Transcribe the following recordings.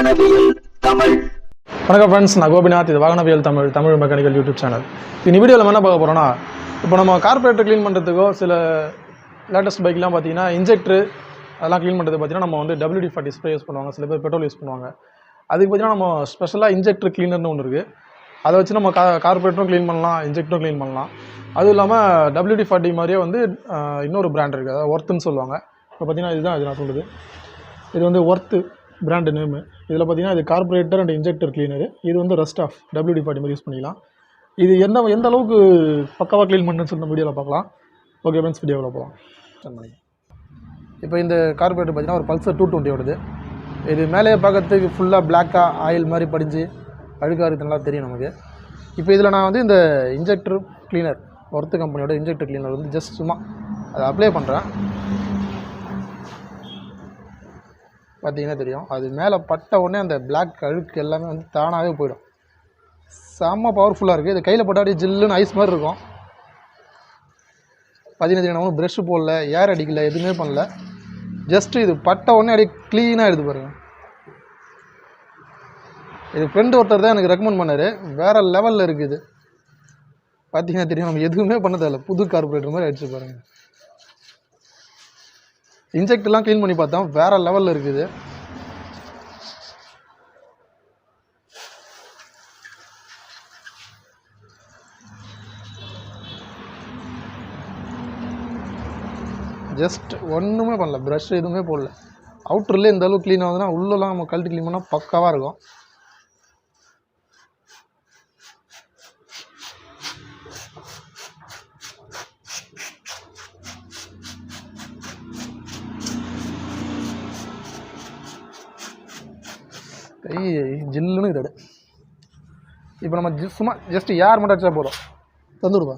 வாகனவியல் தமிழ். வணக்கம் ஃப்ரெண்ட்ஸ், நான் கோபிநாத். இது வாகனவியல் தமிழ் மெக்கானிக்கல் யூடியூப் சேனல். இந்த வீடியோவில் நம்ம என்ன பார்க்க போகிறோன்னா, இப்போ நம்ம கார்பரேட்டர் க்ளீன் பண்ணுறதுக்கோ சில லேட்டஸ்ட் பைக்லாம் பார்த்தீங்கன்னா இன்ஜெக்டர் அதெல்லாம் க்ளீன் பண்ணுறது பார்த்தீங்கன்னா நம்ம வந்து WD-40 ஸ்ப்ரே யூஸ் பண்ணுவாங்க, சில பேர் பெட்ரோல் யூஸ் பண்ணுவாங்க. அதுக்கு பார்த்தீங்கன்னா நம்ம ஸ்பெஷலாக இன்ஜெக்டர் க்ளீனர்னு ஒன்று இருக்குது. அதை வச்சு நம்ம கார்பரேட்டரும் க்ளீன் பண்ணலாம், இன்ஜெக்டரும் க்ளீன் பண்ணலாம். அதுவும் இல்லாமல் WD-40 மாதிரியே வந்து இன்னொரு பிராண்ட் இருக்குது, அதாவது ஒர்த்துன்னு சொல்லுவாங்க. இப்போ பார்த்தீங்கன்னா இதுதான் இது நான் சொல்லுது, இது வந்து ஒர்த்து பிராண்டு நேமு. இதில் பார்த்தீங்கன்னா இது கார்பரேட்டர் அண்ட் இன்ஜெக்டர் க்ளீனரு. இது வந்து ரஸ்ட் ஆஃப் WD-40 மாதிரி யூஸ் பண்ணிக்கலாம். இது எந்த அளவுக்கு பக்காவாக க்ளீன் பண்ணுன்னு சொல்லி வீடியோவில் பார்க்கலாம். ஓகே ஃப்ரெண்ட்ஸ், வீடியோவில் போகலாம். பண்ணி இப்போ இந்த கார்பரேட்டர் பார்த்தீங்கன்னா ஒரு பல்சர் 220 ஓடுது. இது மேலே பார்க்கறதுக்கு ஃபுல்லாக பிளாக்காக ஆயில் மாதிரி படிஞ்சு அழுக்காக நல்லா தெரியும் நமக்கு. இப்போ இதில் நான் வந்து இந்த இன்ஜெக்டர் க்ளீனர், ஒர்த்து கம்பெனியோட இன்ஜெக்டர் க்ளீனர் வந்து ஜஸ்ட் சும்மா அதை அப்ளை பண்ணுறேன். பார்த்தீங்கன்னா தெரியும், அது மேலே பட்ட உடனே அந்த பிளாக் அழுக்கு எல்லாமே வந்து தானாகவே போயிடும். செம்ம பவர்ஃபுல்லாக இருக்குது. இது கையில் போட்டால் அப்படியே ஜில்லுன்னு ஐஸ் மாதிரி இருக்கும். பார்த்தீங்கன்னா தெரியும், ஒன்றும் ப்ரெஷ்ஷு போடல, ஏர் அடிக்கல, எதுவுமே பண்ணல. ஜஸ்ட்டு இது பட்ட உடனே அப்படியே க்ளீனாக எடுத்து பாருங்கள். இது ஃப்ரெண்டு ஒருத்தர் தான் எனக்கு ரெக்கமெண்ட் பண்ணார். வேறு லெவலில் இருக்குது. பார்த்தீங்கன்னா தெரியும், நம்ம எதுவுமே பண்ண தேவையில்ல, புது கார்பரேட்டர் மாதிரி அடிச்சு பாருங்கள். இன்ஜெக்டர்லாம் க்ளீன் பண்ணி பார்த்தோம், வேறு லெவலில் இருக்குது. ஜஸ்ட் ஒன்றுமே பண்ணல, ப்ரஷ் எதுவுமே போடல. அவுட்டர்லேயே இந்த அளவுக்கு க்ளீன் ஆகுதுன்னா உள்ளெல்லாம் நம்ம கழட்டி க்ளீன் பண்ணால் பக்காவாக இருக்கும். கை ஜில்லுன்னு இருக்குது. இப்போ நம்ம சும்மா ஜஸ்ட் ஏர் மட்டும் அடிச்சா போதும், தந்துடுவா.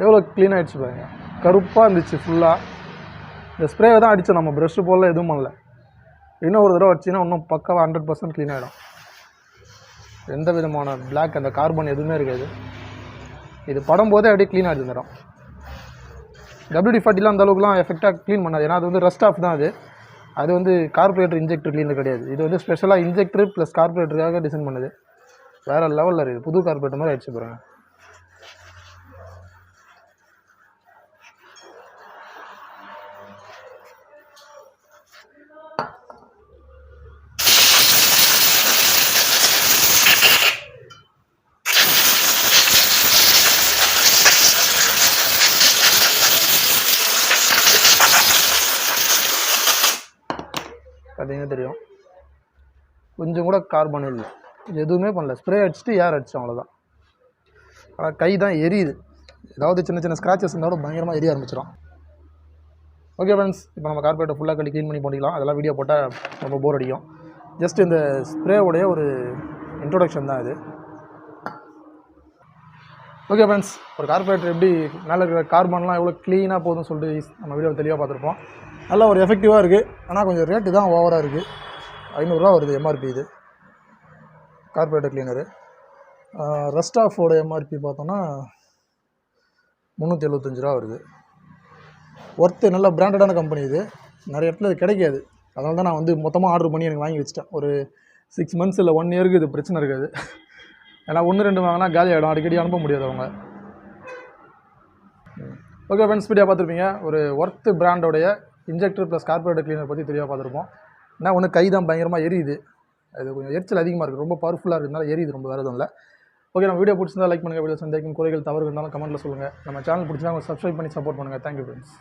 எவ்வளோ க்ளீன் ஆகிடுச்சு பாருங்க. கருப்பாக இருந்துச்சு ஃபுல்லாக. இந்த ஸ்ப்ரேவை தான் அடித்தோம், நம்ம ப்ரெஷ்ஷு போடல, எதுவும் பண்ணல. இன்னும் ஒரு தடவை அடிச்சின்னா இன்னும் பக்காவாக 100% க்ளீன் ஆகிடும். எந்த விதமான பிளாக் அந்த கார்பன் எதுவுமே இருக்காது. இது படும்போதே அப்படியே க்ளீன் ஆகிடுது இந்த இடம். WD-40லாம் அந்த அளவுக்குலாம் எஃபெக்டாக க்ளீன் பண்ணாது, ஏன்னா அது வந்து ரஸ்ட் ஆஃப் தான். அது வந்து கார்பரேட்டர் இன்ஜெக்டர் க்ளீனர் கிடையாது. இது வந்து ஸ்பெஷலாக இன்ஜெக்டர் ப்ளஸ் கார்பரேட்டருக்காக டிசைன் பண்ணுது. வேறு லெவலில் இருக்குது, புது கார்பரேட்டர் மாதிரி அடிச்சு போகிறாங்க. பார்த்தீங்கன்னா தெரியும், கொஞ்சம் கூட கார்பன் இல்லை, எதுவுமே பண்ணல. ஸ்ப்ரே அடிச்சுட்டு ஏர் அடித்தோம், அவ்வளோதான். ஆனால் கை தான் எரியுது. ஏதாவது சின்ன சின்ன ஸ்க்ராச்சஸ் இருந்தாலும் பயங்கரமாக எரிய ஆரம்பிச்சிடும். ஓகே ஃப்ரெண்ட்ஸ், இப்போ நம்ம கார்பரேட்டர் ஃபுல்லாக கட்டி க்ளீன் பண்ணி பண்ணிக்கலாம். அதெல்லாம் வீடியோ போட்டால் ரொம்ப போர் அடிக்கும். ஜஸ்ட் இந்த ஸ்ப்ரேவுடைய ஒரு இன்ட்ரோடக்ஷன் தான் இது. ஓகே ஃப்ரெண்ட்ஸ், ஒரு கார்பரேட்டர் எப்படி மேலே இருக்கிற கார்பன்லாம் எவ்வளோ க்ளீனாக போகுதுன்னு சொல்லிட்டு நம்ம வீடியோ தெளிவாக பார்த்துருப்போம். நல்லா ஒரு எஃபெக்டிவாக இருக்குது. ஆனால் கொஞ்சம் ரேட்டு தான் ஓவராக இருக்குது. 500 ரூபா வருது MRP. இது கார்பரேட்டர் க்ளீனரு. ரஸ்ட் ஆஃபோட MRP பார்த்தோன்னா 375 ரூபா வருது. ஒர்த்து நல்ல பிராண்டடான கம்பெனி. இது நிறைய இடத்துல இது கிடைக்காது. அதனால தான் நான் வந்து மொத்தமாக ஆர்டர் பண்ணி எனக்கு வாங்கி வச்சிட்டேன். ஒரு 6 months இல்லை 1 year இது பிரச்சனை இருக்காது. ஏன்னா 1-2 வாங்கினா காலி ஆகிடும், அடிக்கடி அனுப்ப முடியாது அவங்க. ஓகே ஃப்ரெண்ட்ஸ், வீடியோ பார்த்துருப்பீங்க. ஒரு ஒர்த்து பிராண்டோடைய இன்ஜெக்டர் ப்ளஸ் கார்பரேட்டர் க்ளீனர் பற்றி தெளிவாக பார்த்துருப்போம். ஏன்னா ஒன்று கை தான் பயங்கரமாக எரியுது. அது கொஞ்சம் எரிச்சல் அதிகமாக இருக்குது, ரொம்ப பவர்ஃபுல்லாக இருக்கிறதுனால எரியுது, ரொம்ப வேறு எதுவும் இல்லை. ஓகே, நம்ம வீடியோ பிடிச்சிருந்தா லைக் பண்ணுங்கள். வீடியோ சந்தேகம் குறைகள் தவறு இருந்தாலும் கமெண்ட்டில் சொல்லுங்கள். நம்ம சேனல் பிடிச்சிருந்தா சப்ஸ்கிரைப் பண்ணி சப்போர்ட் பண்ணுங்கள். Thank you friends.